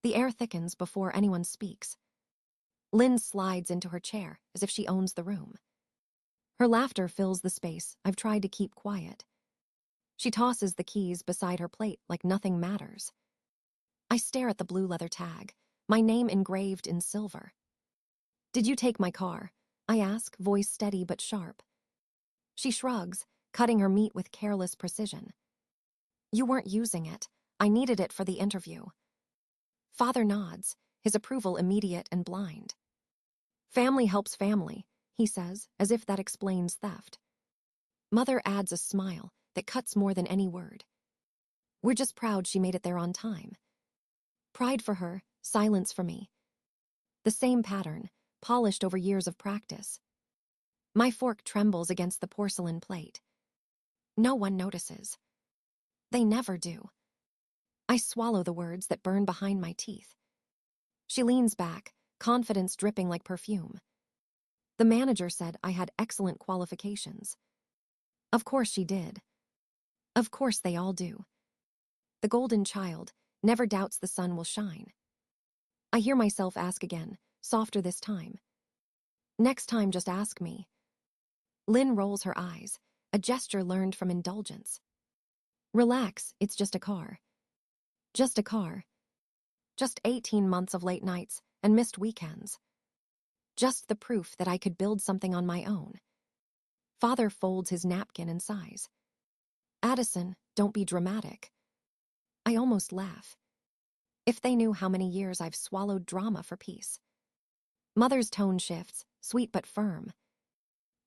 The air thickens before anyone speaks. Lynn slides into her chair as if she owns the room. Her laughter fills the space I've tried to keep quiet. She tosses the keys beside her plate like nothing matters. I stare at the blue leather tag, my name engraved in silver. "Did you take my car?" I ask, voice steady but sharp. She shrugs, cutting her meat with careless precision. "You weren't using it. I needed it for the interview." Father nods, his approval immediate and blind. "Family helps family," he says, as if that explains theft. Mother adds a smile that cuts more than any word. "We're just proud she made it there on time." Pride for her, silence for me. The same pattern, polished over years of practice. My fork trembles against the porcelain plate. No one notices. They never do. I swallow the words that burn behind my teeth. She leans back, confidence dripping like perfume. "The manager said I had excellent qualifications." Of course she did. Of course they all do. The golden child never doubts the sun will shine. I hear myself ask again, softer this time. "Next time, just ask me." Lynn rolls her eyes, a gesture learned from indulgence. "Relax, it's just a car." Just a car. Just 18 months of late nights and missed weekends. Just the proof that I could build something on my own. Father folds his napkin and sighs. "Addison, don't be dramatic." I almost laugh. If they knew how many years I've swallowed drama for peace. Mother's tone shifts, sweet but firm.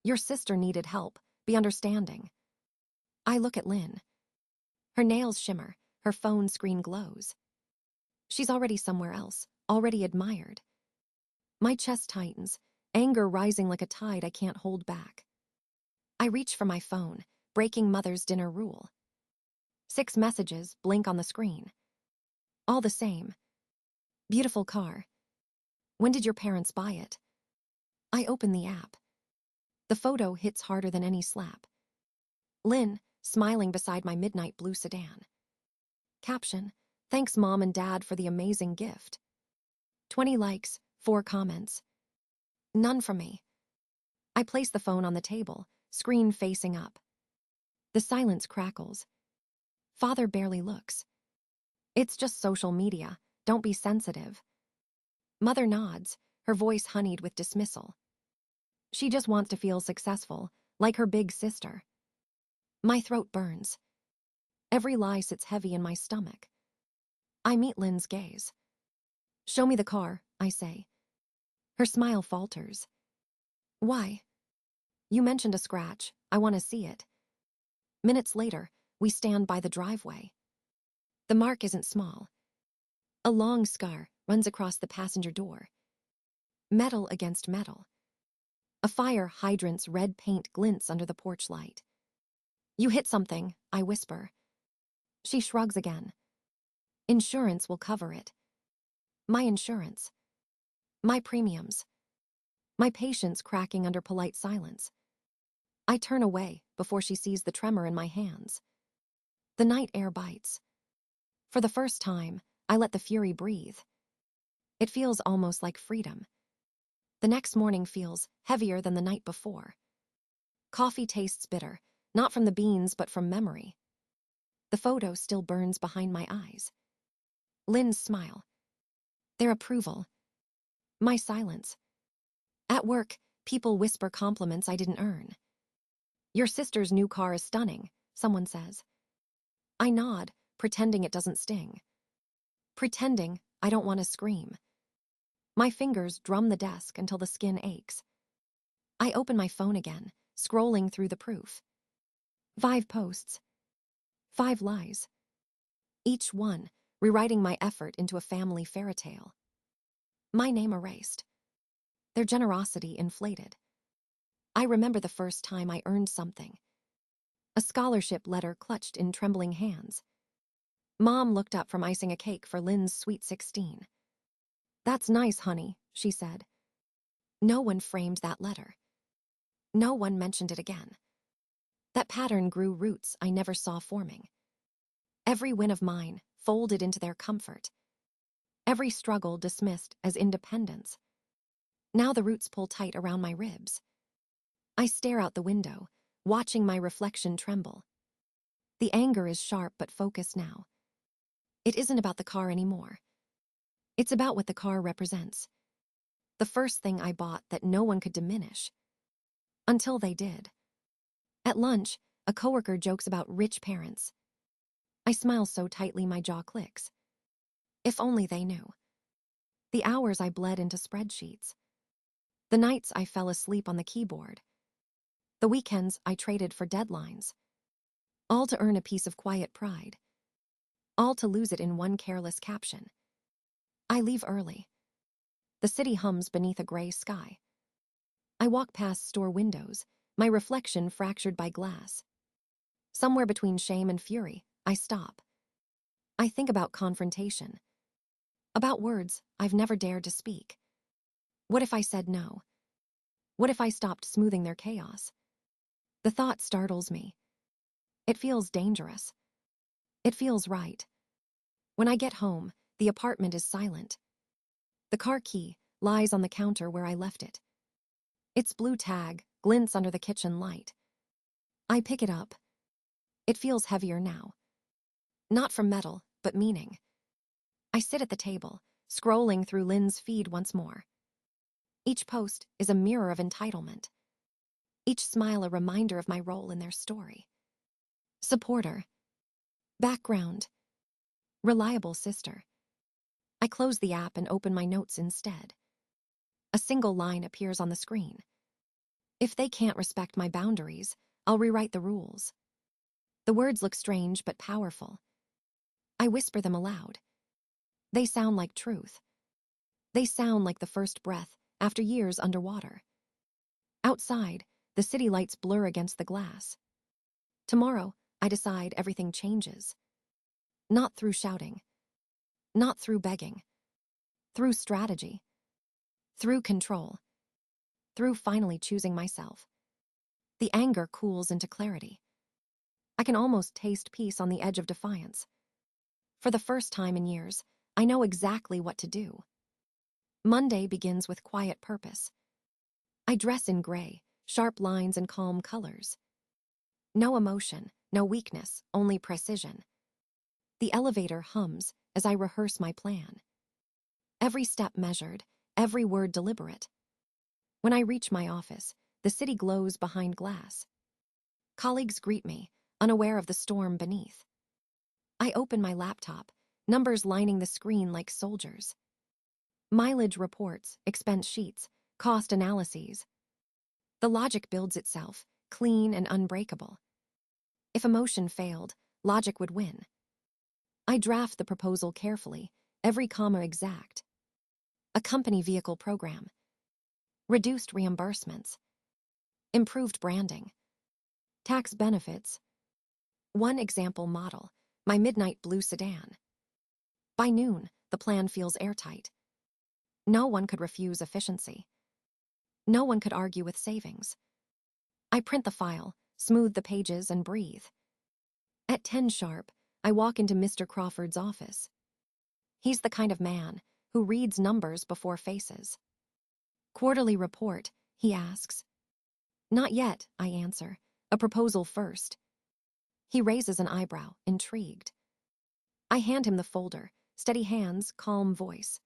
"Your sister needed help, be understanding." I look at Lynn. Her nails shimmer, her phone screen glows. She's already somewhere else, already admired. My chest tightens, anger rising like a tide I can't hold back. I reach for my phone, breaking Mother's dinner rule. 6 messages blink on the screen. All the same. "Beautiful car. When did your parents buy it?" I open the app. The photo hits harder than any slap. Lynn, smiling beside my midnight blue sedan. Caption: "Thanks Mom and Dad for the amazing gift." 20 likes, 4 comments. None from me. I place the phone on the table, screen facing up. The silence crackles. Father barely looks. "It's just social media, don't be sensitive." Mother nods, her voice honeyed with dismissal. She just wants to feel successful, like her big sister. My throat burns. Every lie sits heavy in my stomach. I meet Lynn's gaze. "Show me the car," I say. Her smile falters. "Why?" "You mentioned a scratch. I want to see it." Minutes later, we stand by the driveway. The mark isn't small. A long scar runs across the passenger door. Metal against metal. A fire hydrant's red paint glints under the porch light. "You hit something," I whisper. She shrugs again. "Insurance will cover it." My insurance. My premiums. My patience cracking under polite silence. I turn away before she sees the tremor in my hands. The night air bites. For the first time, I let the fury breathe. It feels almost like freedom. The next morning feels heavier than the night before. Coffee tastes bitter, not from the beans but from memory. The photo still burns behind my eyes. Lynn's smile. Their approval. My silence. At work, people whisper compliments I didn't earn. "Your sister's new car is stunning," someone says. I nod, pretending it doesn't sting. Pretending I don't want to scream. My fingers drum the desk until the skin aches. I open my phone again, scrolling through the proof. 5 posts. 5 lies. Each one rewriting my effort into a family fairy tale. My name erased. Their generosity inflated. I remember the first time I earned something. A scholarship letter clutched in trembling hands. Mom looked up from icing a cake for Lynn's sweet 16. "That's nice, honey," she said. No one framed that letter. No one mentioned it again. That pattern grew roots I never saw forming. Every win of mine folded into their comfort. Every struggle dismissed as independence. Now the roots pull tight around my ribs. I stare out the window, watching my reflection tremble. The anger is sharp but focused now. It isn't about the car anymore. It's about what the car represents. The first thing I bought that no one could diminish. Until they did. At lunch, a coworker jokes about rich parents. I smile so tightly my jaw clicks. If only they knew. The hours I bled into spreadsheets. The nights I fell asleep on the keyboard. The weekends I traded for deadlines. All to earn a piece of quiet pride. All to lose it in one careless caption. I leave early. The city hums beneath a gray sky. I walk past store windows, my reflection fractured by glass. Somewhere between shame and fury, I stop. I think about confrontation. About words I've never dared to speak. What if I said no? What if I stopped smoothing their chaos? The thought startles me. It feels dangerous. It feels right. When I get home, the apartment is silent. The car key lies on the counter where I left it. Its blue tag glints under the kitchen light. I pick it up. It feels heavier now. Not from metal, but meaning. I sit at the table, scrolling through Lynn's feed once more. Each post is a mirror of entitlement. Each smile a reminder of my role in their story. Supporter. Background. Reliable sister. I close the app and open my notes instead. A single line appears on the screen. If they can't respect my boundaries, I'll rewrite the rules. The words look strange but powerful. I whisper them aloud. They sound like truth. They sound like the first breath after years underwater. Outside, the city lights blur against the glass. Tomorrow, I decide everything changes. Not through shouting. Not through begging. Through strategy. Through control. Through finally choosing myself. The anger cools into clarity. I can almost taste peace on the edge of defiance. For the first time in years, I know exactly what to do. Monday begins with quiet purpose. I dress in gray, sharp lines and calm colors. No emotion, no weakness, only precision. The elevator hums as I rehearse my plan. Every step measured, every word deliberate. When I reach my office, the city glows behind glass. Colleagues greet me, unaware of the storm beneath. I open my laptop, numbers lining the screen like soldiers. Mileage reports, expense sheets, cost analyses. The logic builds itself, clean and unbreakable. If emotion failed, logic would win. I draft the proposal carefully, every comma exact. A company vehicle program. Reduced reimbursements. Improved branding. Tax benefits. One example model, my midnight blue sedan. By noon, the plan feels airtight. No one could refuse efficiency. No one could argue with savings. I print the file, smooth the pages, and breathe. At 10 sharp, I walk into Mr. Crawford's office. He's the kind of man who reads numbers before faces. Quarterly report, he asks. Not yet, I answer. A proposal first. He raises an eyebrow, intrigued. I hand him the folder, steady hands, calm voice.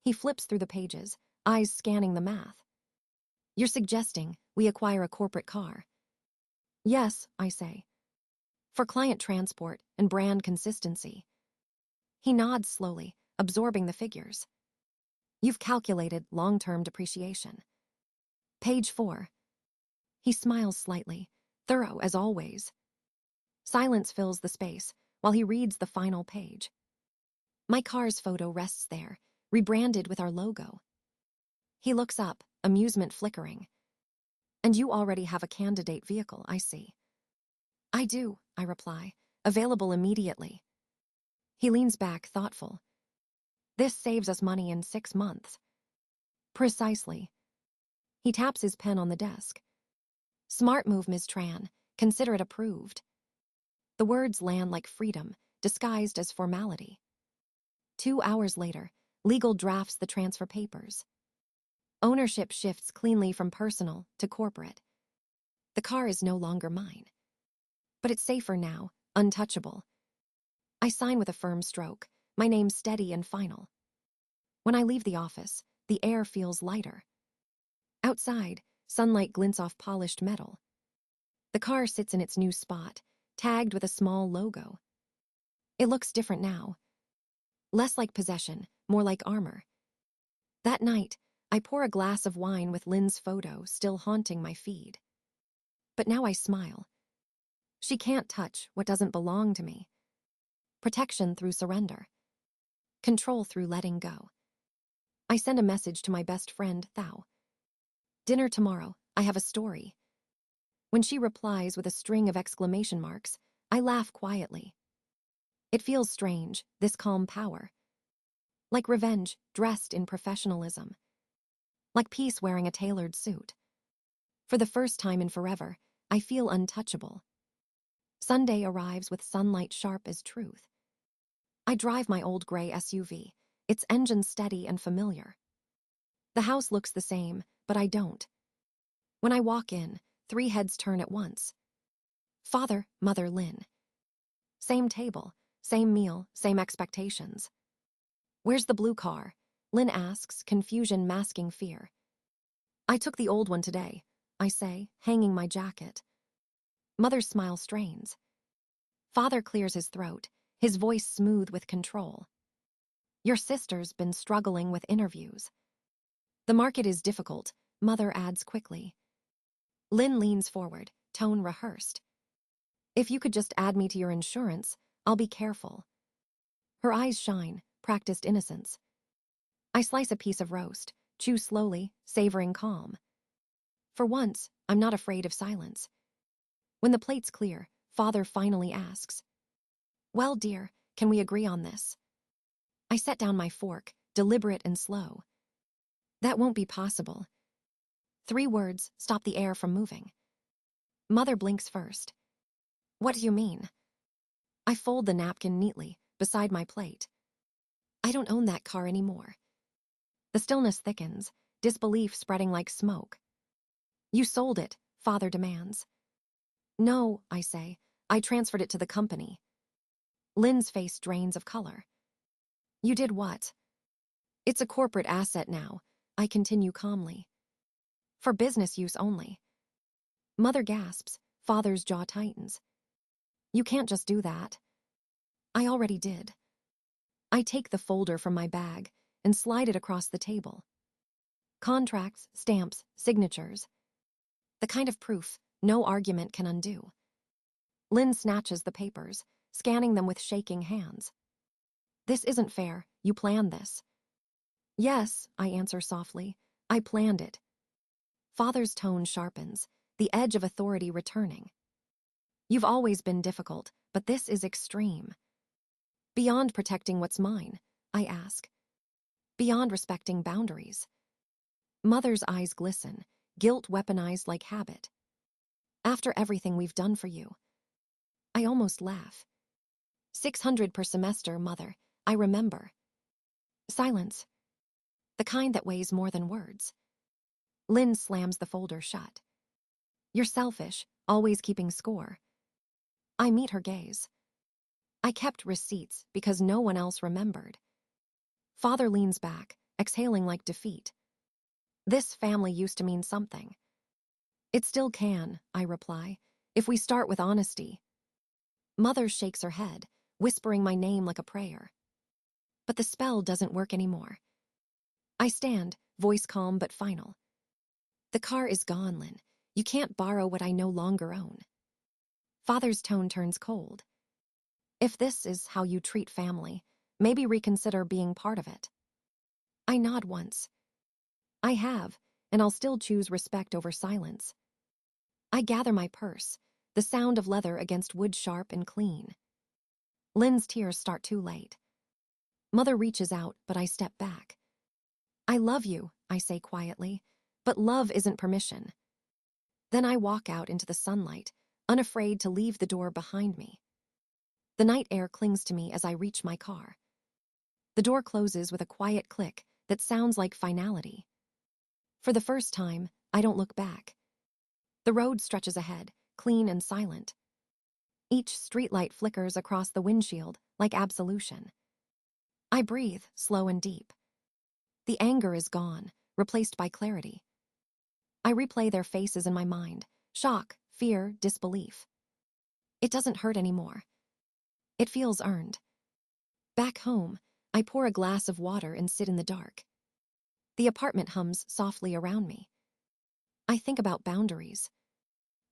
He flips through the pages, eyes scanning the math. You're suggesting we acquire a corporate car? Yes, I say. For client transport and brand consistency. He nods slowly, absorbing the figures. You've calculated long-term depreciation. Page 4. He smiles slightly, thorough as always. Silence fills the space while he reads the final page. My car's photo rests there, rebranded with our logo. He looks up, amusement flickering. And you already have a candidate vehicle, I see. I do, I reply, available immediately. He leans back, thoughtful. This saves us money in 6 months. Precisely. He taps his pen on the desk. Smart move, Ms. Tran. Consider it approved. The words land like freedom, disguised as formality. 2 hours later, legal drafts the transfer papers. Ownership shifts cleanly from personal to corporate. The car is no longer mine. But it's safer now, untouchable. I sign with a firm stroke, my name steady and final. When I leave the office, the air feels lighter. Outside, sunlight glints off polished metal. The car sits in its new spot, tagged with a small logo. It looks different now. Less like possession, more like armor. That night, I pour a glass of wine with Lynn's photo still haunting my feed. But now I smile. She can't touch what doesn't belong to me. Protection through surrender. Control through letting go. I send a message to my best friend, Thao. Dinner tomorrow, I have a story. When she replies with a string of exclamation marks, I laugh quietly. It feels strange, this calm power. Like revenge dressed in professionalism. Like peace wearing a tailored suit. For the first time in forever, I feel untouchable. Sunday arrives with sunlight sharp as truth. I drive my old gray SUV, its engine steady and familiar. The house looks the same, but I don't. When I walk in, 3 heads turn at once. Father, Mother, Lynn. Same table, same meal, same expectations. Where's the blue car? Lynn asks, confusion masking fear. I took the old one today, I say, hanging my jacket. Mother's smile strains. Father clears his throat, his voice smooth with control. Your sister's been struggling with interviews. The market is difficult, Mother adds quickly. Lynn leans forward, tone rehearsed. If you could just add me to your insurance, I'll be careful. Her eyes shine, practiced innocence. I slice a piece of roast, chew slowly, savoring calm. For once, I'm not afraid of silence. When the plate's clear, Father finally asks, well, dear, can we agree on this? I set down my fork, deliberate and slow. That won't be possible. 3 words stop the air from moving. Mother blinks first. What do you mean? I fold the napkin neatly, beside my plate. I don't own that car anymore. The stillness thickens, disbelief spreading like smoke. You sold it, Father demands. No, I say, I transferred it to the company. Lynn's face drains of color. You did what? It's a corporate asset now, I continue calmly. For business use only. Mother gasps, Father's jaw tightens. You can't just do that. I already did. I take the folder from my bag and slide it across the table. Contracts, stamps, signatures. The kind of proof no argument can undo. Lynn snatches the papers, scanning them with shaking hands. This isn't fair, you planned this. Yes, I answer softly, I planned it. Father's tone sharpens, the edge of authority returning. You've always been difficult, but this is extreme. Beyond protecting what's mine, I ask. Beyond respecting boundaries. Mother's eyes glisten, guilt weaponized like habit. After everything we've done for you. I almost laugh. 600 per semester, Mother, I remember. Silence. The kind that weighs more than words. Lynn slams the folder shut. You're selfish, always keeping score. I meet her gaze. I kept receipts because no one else remembered. Father leans back, exhaling like defeat. This family used to mean something. It still can, I reply, if we start with honesty. Mother shakes her head, whispering my name like a prayer. But the spell doesn't work anymore. I stand, voice calm but final. The car is gone, Lynn. You can't borrow what I no longer own. Father's tone turns cold. If this is how you treat family, maybe reconsider being part of it. I nod once. I have, and I'll still choose respect over silence. I gather my purse, the sound of leather against wood sharp and clean. Lynn's tears start too late. Mother reaches out, but I step back. I love you, I say quietly, but love isn't permission. Then I walk out into the sunlight, unafraid to leave the door behind me. The night air clings to me as I reach my car. The door closes with a quiet click that sounds like finality. For the first time, I don't look back. The road stretches ahead, clean and silent. Each streetlight flickers across the windshield like absolution. I breathe, slow and deep. The anger is gone, replaced by clarity. I replay their faces in my mind, shock, fear, disbelief. It doesn't hurt anymore. It feels earned. Back home, I pour a glass of water and sit in the dark. The apartment hums softly around me. I think about boundaries.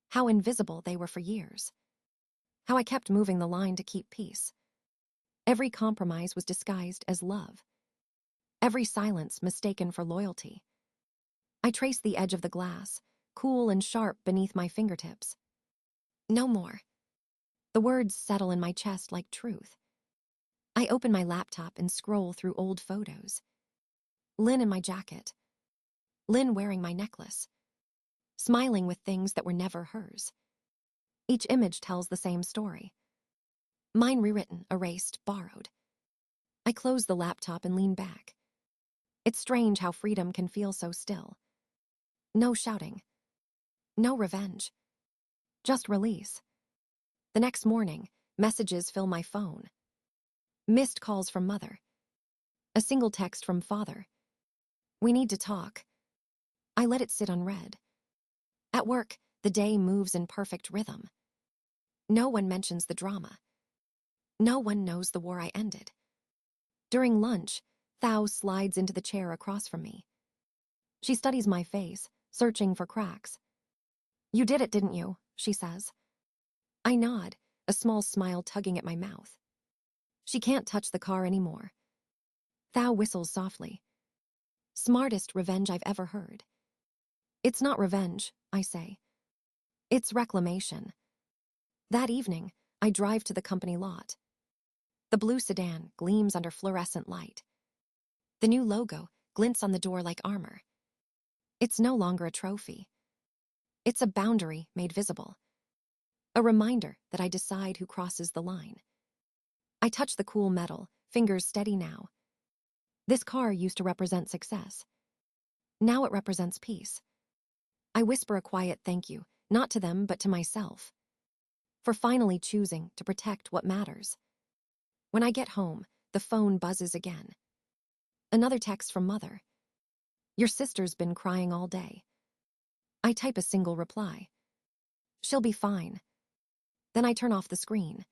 How invisible they were for years. How I kept moving the line to keep peace. Every compromise was disguised as love. Every silence mistaken for loyalty. I trace the edge of the glass, cool and sharp beneath my fingertips. No more. The words settle in my chest like truth. I open my laptop and scroll through old photos. Lynn in my jacket. Lynn wearing my necklace. Smiling with things that were never hers. Each image tells the same story. Mine rewritten, erased, borrowed. I close the laptop and lean back. It's strange how freedom can feel so still. No shouting. No revenge. Just release. The next morning, messages fill my phone. Missed calls from mother. A single text from father. We need to talk. I let it sit unread. At work, the day moves in perfect rhythm. No one mentions the drama. No one knows the war I ended. During lunch, Thao slides into the chair across from me. She studies my face, searching for cracks. You did it, didn't you? She says. I nod, a small smile tugging at my mouth. She can't touch the car anymore. Thao whistles softly. Smartest revenge I've ever heard. It's not revenge, I say. It's reclamation. That evening, I drive to the company lot. The blue sedan gleams under fluorescent light. The new logo glints on the door like armor. It's no longer a trophy. It's a boundary made visible. A reminder that I decide who crosses the line. I touch the cool metal, fingers steady now. This car used to represent success. Now it represents peace. I whisper a quiet thank you, not to them but to myself, for finally choosing to protect what matters. When I get home, the phone buzzes again. Another text from mother. Your sister's been crying all day. I type a single reply. She'll be fine. Then I turn off the screen.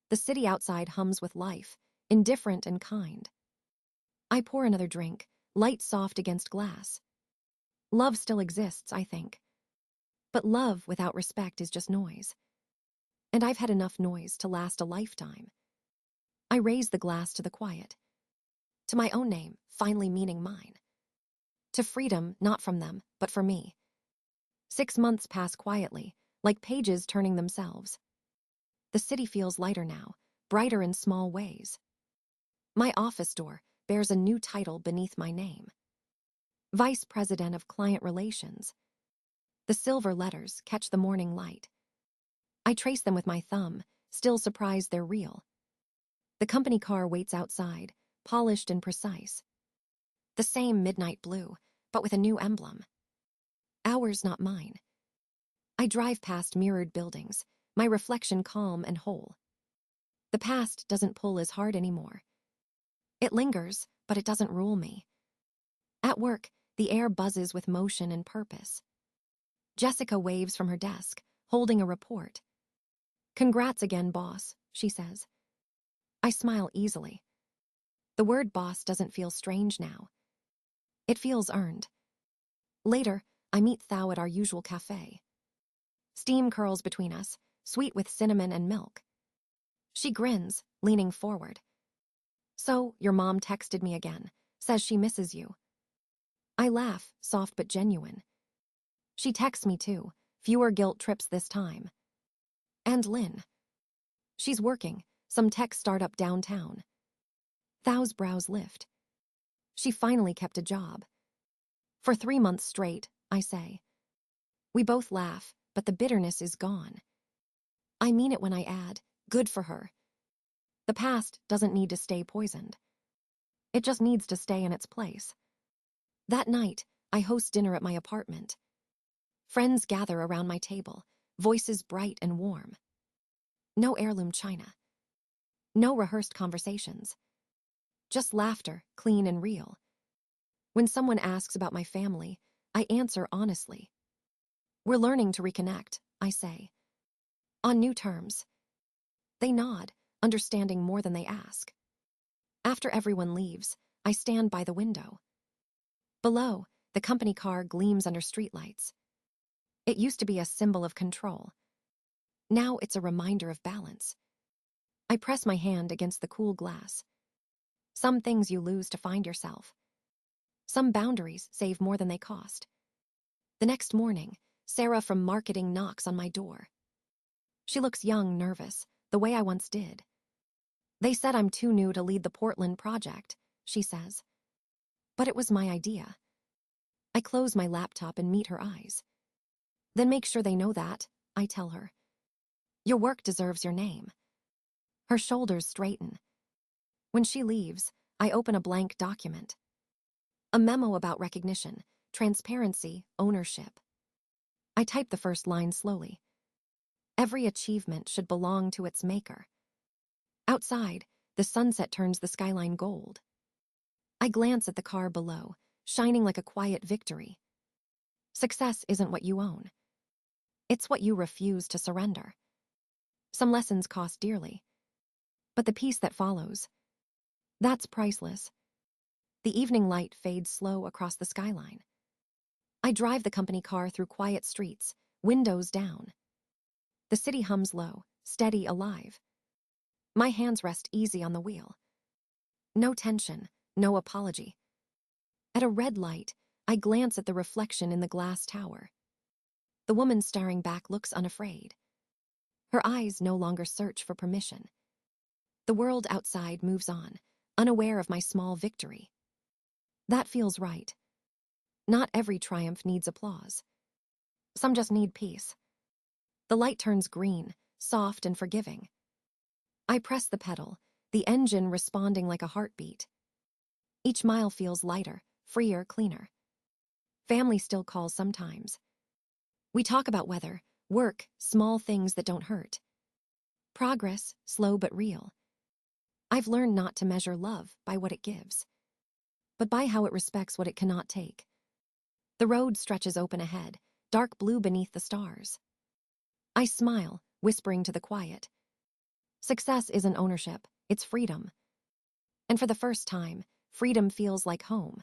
The city outside hums with life, indifferent and kind. I pour another drink, light soft against glass. Love still exists, I think. But love without respect is just noise. And I've had enough noise to last a lifetime. I raise the glass to the quiet. To my own name, finally meaning mine. To freedom, not from them, but for me. 6 months pass quietly, like pages turning themselves. The city feels lighter now, brighter in small ways. My office door bears a new title beneath my name. Vice President of Client Relations. The silver letters catch the morning light. I trace them with my thumb, still surprised they're real. The company car waits outside, polished and precise. The same midnight blue, but with a new emblem. Ours, not mine. I drive past mirrored buildings, my reflection calm and whole. The past doesn't pull as hard anymore. It lingers, but it doesn't rule me. At work, the air buzzes with motion and purpose. Jessica waves from her desk, holding a report. Congrats again, boss, she says. I smile easily. The word boss doesn't feel strange now. It feels earned. Later, I meet Thao at our usual cafe. Steam curls between us, sweet with cinnamon and milk. She grins, leaning forward. So, your mom texted me again, says she misses you. I laugh, soft but genuine. She texts me too, fewer guilt trips this time. And Lynn. She's working, some tech startup downtown. Thao's brows lift. She finally kept a job. For 3 months straight, I say. We both laugh, but the bitterness is gone. I mean it when I add, good for her. The past doesn't need to stay poisoned. It just needs to stay in its place. That night, I host dinner at my apartment. Friends gather around my table, voices bright and warm. No heirloom china. No rehearsed conversations. Just laughter, clean and real. When someone asks about my family, I answer honestly. We're learning to reconnect, I say. On new terms. They nod, understanding more than they ask. After everyone leaves, I stand by the window. Below, the company car gleams under streetlights. It used to be a symbol of control. Now it's a reminder of balance. I press my hand against the cool glass. Some things you lose to find yourself. Some boundaries save more than they cost. The next morning, Sarah from marketing knocks on my door. She looks young, nervous, the way I once did. They said I'm too new to lead the Portland project, she says. But it was my idea. I close my laptop and meet her eyes. Then make sure they know that, I tell her. Your work deserves your name. Her shoulders straighten. When she leaves, I open a blank document. A memo about recognition, transparency, ownership. I type the first line slowly. Every achievement should belong to its maker. Outside, the sunset turns the skyline gold. I glance at the car below, shining like a quiet victory. Success isn't what you own. It's what you refuse to surrender. Some lessons cost dearly. But the peace that follows, that's priceless. The evening light fades slow across the skyline. I drive the company car through quiet streets, windows down. The city hums low, steady, alive. My hands rest easy on the wheel. No tension, no apology. At a red light, I glance at the reflection in the glass tower. The woman staring back looks unafraid. Her eyes no longer search for permission. The world outside moves on, unaware of my small victory. That feels right. Not every triumph needs applause. Some just need peace. The light turns green, soft and forgiving. I press the pedal, the engine responding like a heartbeat. Each mile feels lighter, freer, cleaner. Family still calls sometimes. We talk about weather, work, small things that don't hurt. Progress, slow but real. I've learned not to measure love by what it gives, but by how it respects what it cannot take. The road stretches open ahead, dark blue beneath the stars. I smile, whispering to the quiet. Success isn't ownership, it's freedom. And for the first time, freedom feels like home.